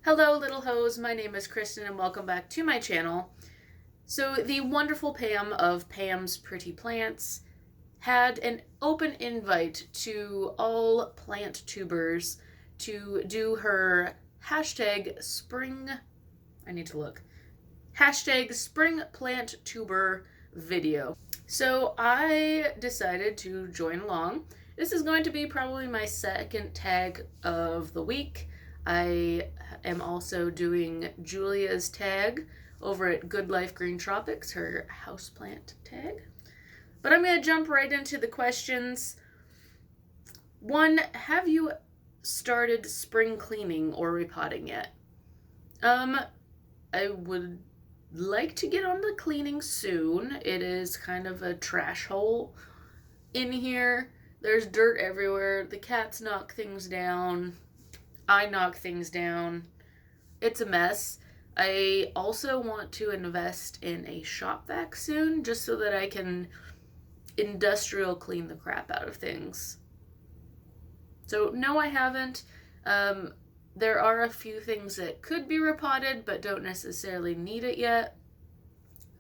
Hello little hoes, my name is Kristen and welcome back to my channel. So the wonderful Pam of Pam's Pretty Plants had an open invite to all plant tubers to do her hashtag spring plant tuber video. So I decided to join along. This is going to be probably my second tag of the week. I am also doing Julia's tag over at Good Life Green Tropics, her houseplant tag. But I'm going to jump right into the questions. One, have you started spring cleaning or repotting yet? I would like to get on the cleaning soon. It is kind of a trash hole in here. There's dirt everywhere. The cats knock things down. I knock things down. It's a mess. I also want to invest in a shop vac soon, just so that I can industrial clean the crap out of things. So no, I haven't. There are a few things that could be repotted, but don't necessarily need it yet.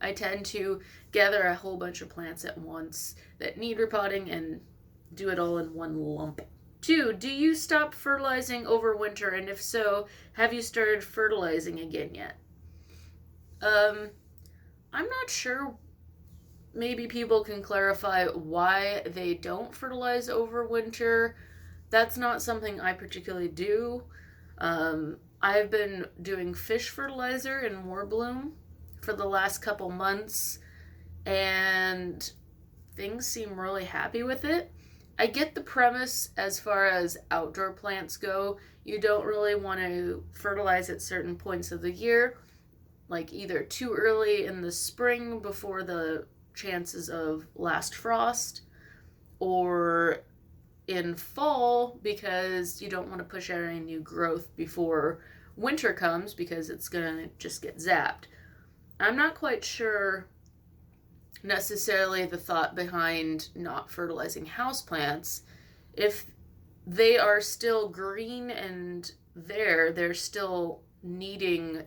I tend to gather a whole bunch of plants at once that need repotting and do it all in one lump. 2, do you stop fertilizing over winter? And if so, have you started fertilizing again yet? I'm not sure. Maybe people can clarify why they don't fertilize over winter. That's not something I particularly do. I've been doing fish fertilizer in Warbloom for the last couple months, and things seem really happy with it. I get the premise as far as outdoor plants go. You don't really want to fertilize at certain points of the year, like either too early in the spring before the chances of last frost, or in fall because you don't want to push out any new growth before winter comes because it's gonna just get zapped. I'm not quite sure necessarily the thought behind not fertilizing houseplants. If they are still green and they're still needing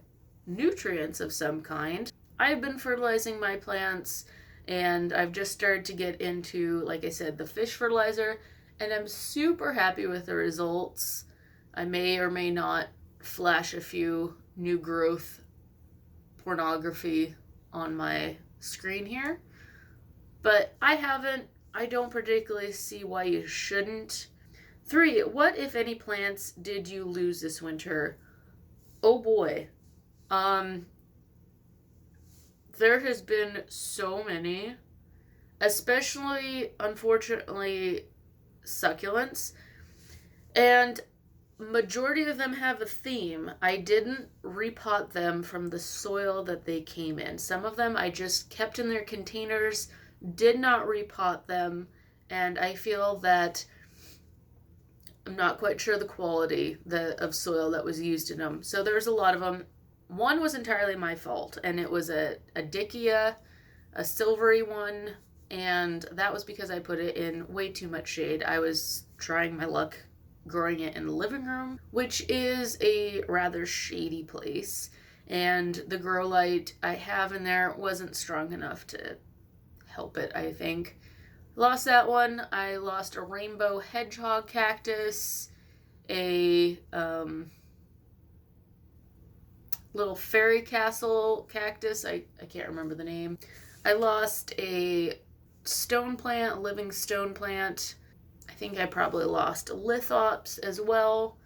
nutrients of some kind. I've been fertilizing my plants, and I've just started to get into, like I said, the fish fertilizer, and I'm super happy with the results. I may or may not flash a few new growth pornography on my screen here, but I don't particularly see why you shouldn't. 3, what, if any, plants did you lose this winter? Oh boy. There has been so many, especially, unfortunately, succulents, and majority of them have a theme. I didn't repot them from the soil that they came in. Some of them I just kept in their containers, did not repot them, and I feel that I'm not quite sure the quality of soil that was used in them. So there's a lot of them. One was entirely my fault, and it was a dickia, a silvery one, and that was because I put it in way too much shade. I was trying my luck growing it in the living room, which is a rather shady place, and the grow light I have in there wasn't strong enough to help it, I think. Lost that one. I lost a rainbow hedgehog cactus, a little fairy castle cactus. I can't remember the name. I lost a stone plant, living stone plant. I think I probably lost a lithops as well.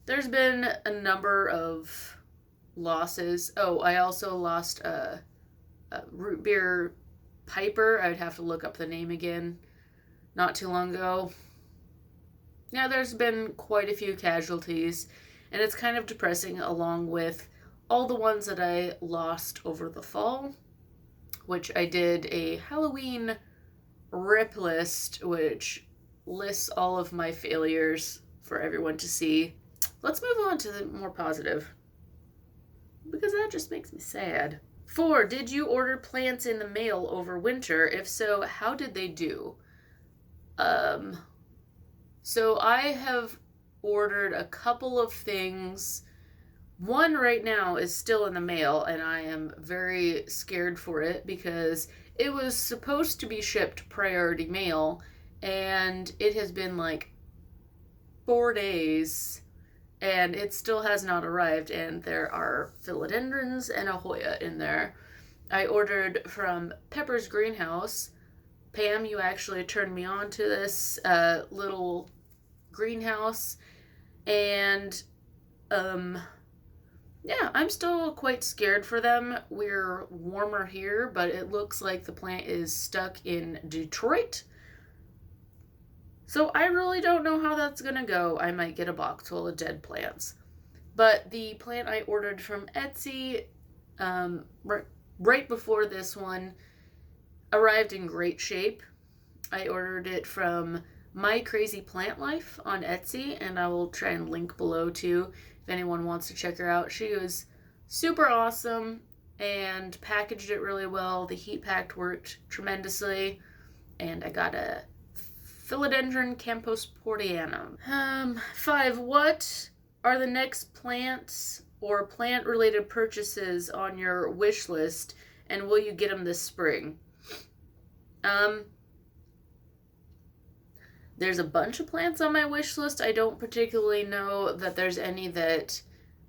There's been a number of losses. Oh, I also lost a root beer piper. I'd have to look up the name again. Not too long ago. Yeah, there's been quite a few casualties, and it's kind of depressing, along with all the ones that I lost over the fall, which I did a Halloween rip list, which lists all of my failures for everyone to see. Let's move on to the more positive, because that just makes me sad. 4, did you order plants in the mail over winter? If so, how did they do? So I have ordered a couple of things One right now is still in the mail, and I am very scared for it because it was supposed to be shipped priority mail, and it has been like 4 days and it still has not arrived, and there are philodendrons and a Hoya in there. I ordered from Pepper's Greenhouse. Pam, you actually turned me on to this little greenhouse, and yeah, I'm still quite scared for them. We're warmer here, but it looks like the plant is stuck in Detroit. So I really don't know how that's gonna go. I might get a box full of dead plants. But the plant I ordered from Etsy right before this one arrived in great shape. I ordered it from My Crazy Plant Life on Etsy, and I will try and link below too if anyone wants to check her out. She was super awesome and packaged it really well. The heat packed worked tremendously, and I got a Philodendron camposportianum. 5. What are the next plants or plant related purchases on your wish list, and will you get them this spring? There's a bunch of plants on my wish list. I don't particularly know that there's any that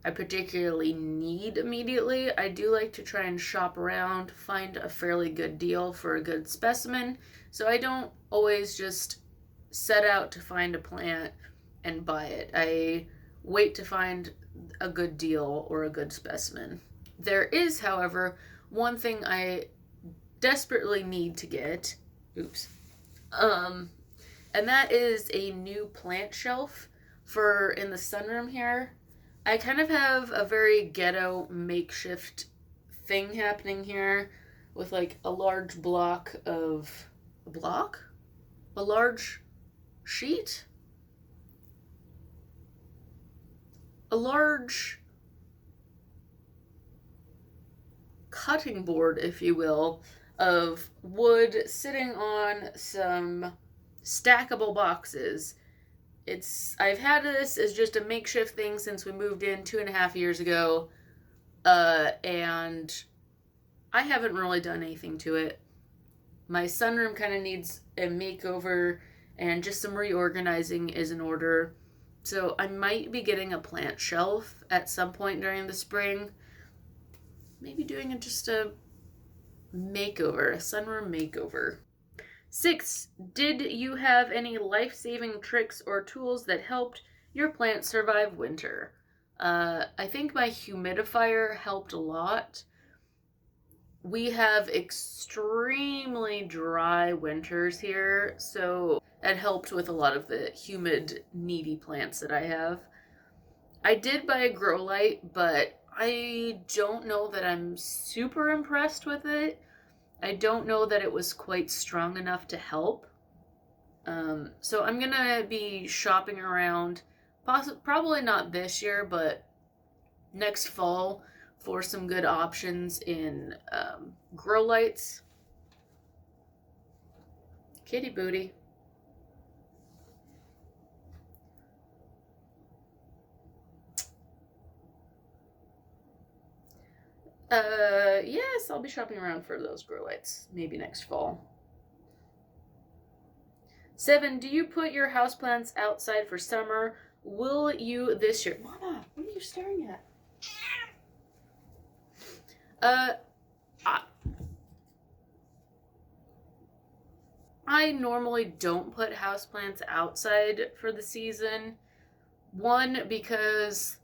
I particularly need immediately. I do like to try and shop around, find a fairly good deal for a good specimen, so I don't always just set out to find a plant and buy it. I wait to find a good deal or a good specimen. There is, however, one thing I desperately need to get. Oops. And that is a new plant shelf for in the sunroom here. I kind of have a very ghetto makeshift thing happening here with like a large block of a large sheet? A large cutting board, if you will, of wood sitting on some stackable boxes. I've had this as just a makeshift thing since we moved in 2.5 years ago, and I haven't really done anything to it. My sunroom kind of needs a makeover, and just some reorganizing is in order. So I might be getting a plant shelf at some point during the spring. Maybe doing just a makeover, a sunroom makeover. 6. Did you have any life-saving tricks or tools that helped your plants survive winter? I think my humidifier helped a lot. We have extremely dry winters here, so that helped with a lot of the humid, needy plants that I have. I did buy a grow light, but I don't know that I'm super impressed with it. I don't know that it was quite strong enough to help. So I'm gonna be shopping around, probably not this year, but next fall for some good options in grow lights. Kitty booty. Yes, I'll be shopping around for those grow lights, maybe next fall. 7, do you put your houseplants outside for summer? Will you this year? Mama, what are you staring at? I normally don't put houseplants outside for the season. One, because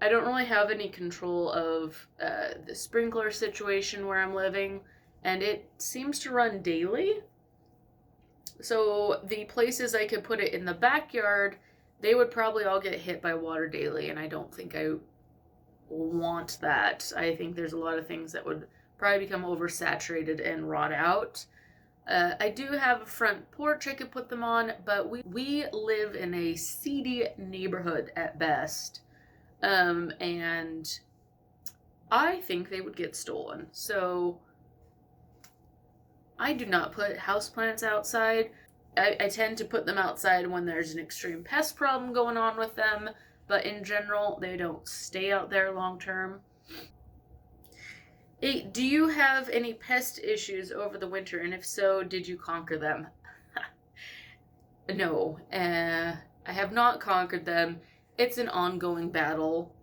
I don't really have any control of the sprinkler situation where I'm living, and it seems to run daily. So the places I could put it in the backyard, they would probably all get hit by water daily, and I don't think I want that. I think there's a lot of things that would probably become oversaturated and rot out. I do have a front porch I could put them on, but we live in a seedy neighborhood at best. And I think they would get stolen. So I do not put houseplants outside. I tend to put them outside when there's an extreme pest problem going on with them. but in general, they don't stay out there long term. 8, do you have any pest issues over the winter? And if so, did you conquer them? No, I have not conquered them. It's an ongoing battle.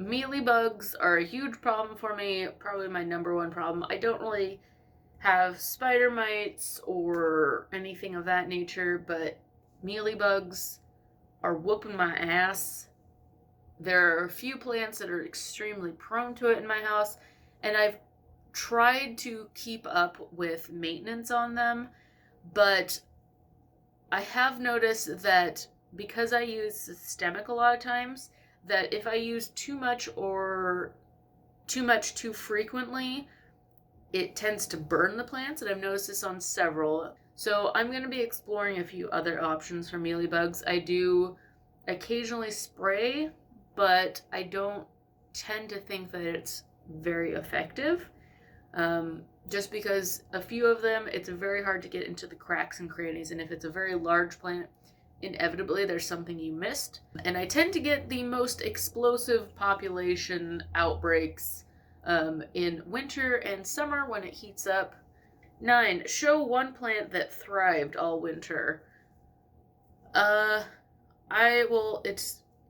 Mealybugs are a huge problem for me, probably my number one problem. I don't really have spider mites or anything of that nature, but mealybugs are whooping my ass. There are a few plants that are extremely prone to it in my house, and I've tried to keep up with maintenance on them, but I have noticed that because I use systemic a lot of times, that if I use too much or too much too frequently, it tends to burn the plants, and I've noticed this on several. So I'm going to be exploring a few other options for mealybugs. I do occasionally spray, but I don't tend to think that it's very effective. Just because a few of them, it's very hard to get into the cracks and crannies, and if it's a very large plant, inevitably there's something you missed. And I tend to get the most explosive population outbreaks in winter and summer when it heats up. 9, show one plant that thrived all winter.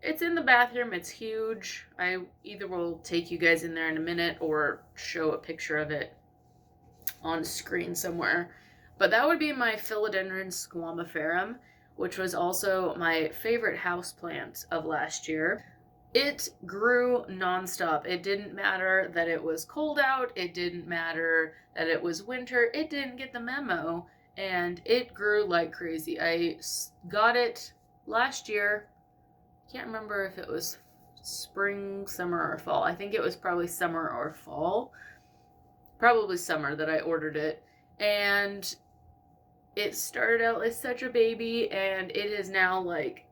It's in the bathroom. It's huge. I either will take you guys in there in a minute or show a picture of it on screen somewhere. But that would be my Philodendron squamiferum, which was also my favorite houseplant of last year. It grew nonstop. It didn't matter that it was cold out. It didn't matter that it was winter. It didn't get the memo, and it grew like crazy. I got it last year. Can't remember if it was spring, summer, or fall. I think it was probably summer or fall. Probably summer that I ordered it. And it started out as such a baby, and it is now like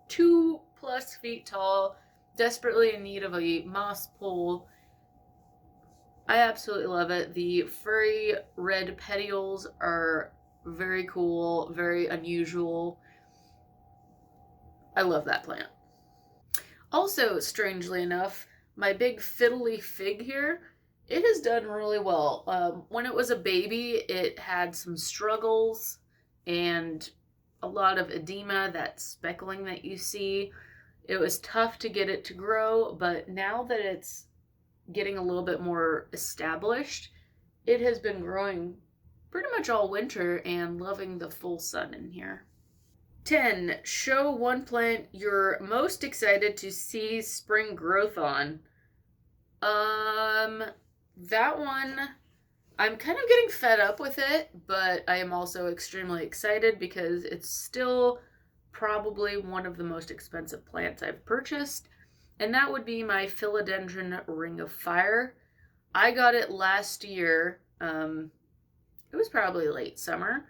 2+ feet tall, desperately in need of a moss pole. I absolutely love it. The furry red petioles are very cool, very unusual. I love that plant. Also, strangely enough, my big fiddly fig here, it has done really well. When it was a baby, it had some struggles and a lot of edema, that speckling that you see. It was tough to get it to grow, but now that it's getting a little bit more established, it has been growing pretty much all winter and loving the full sun in here. 10, show one plant you're most excited to see spring growth on. That one, I'm kind of getting fed up with it, but I am also extremely excited because it's still probably one of the most expensive plants I've purchased, and that would be my Philodendron Ring of Fire. I got it last year. It was probably late summer.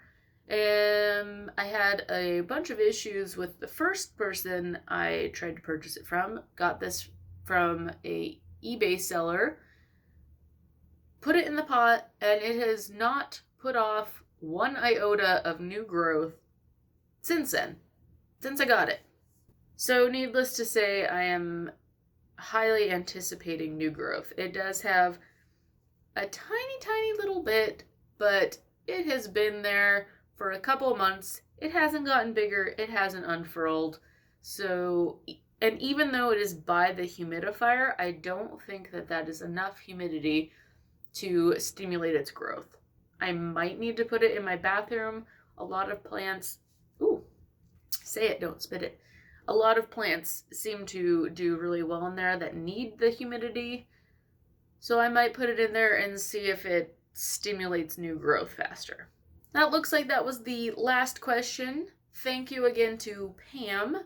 I had a bunch of issues with the first person I tried to purchase it from. Got this from a eBay seller, put it in the pot, and it has not put off one iota of new growth since then, since I got it. So needless to say, I am highly anticipating new growth. It does have a tiny little bit, but it has been there for a couple months. It hasn't gotten bigger. It hasn't unfurled. So, and even though it is by the humidifier, I don't think that that is enough humidity to stimulate its growth. I might need to put it in my bathroom. A lot of plants, say it, don't spit it. A lot of plants seem to do really well in there that need the humidity. So I might put it in there and see if it stimulates new growth faster. That looks like that was the last question. Thank you again to Pam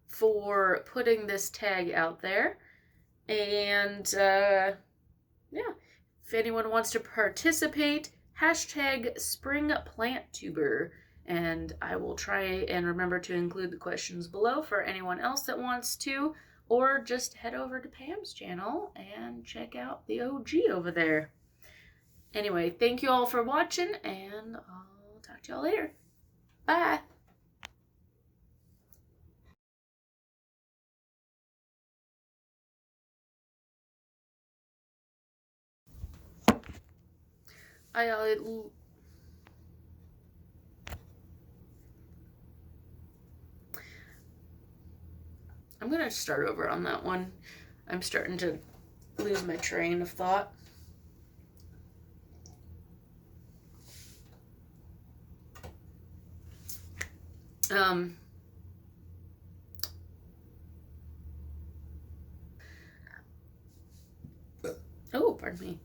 for putting this tag out there. And yeah, if anyone wants to participate, hashtag springplantuber. And I will try and remember to include the questions below for anyone else that wants to, or just head over to Pam's channel and check out the OG over there. Anyway, thank you all for watching, and I'll talk to y'all later. Bye! I'm gonna start over on that one. I'm starting to lose my train of thought. Oh, pardon me.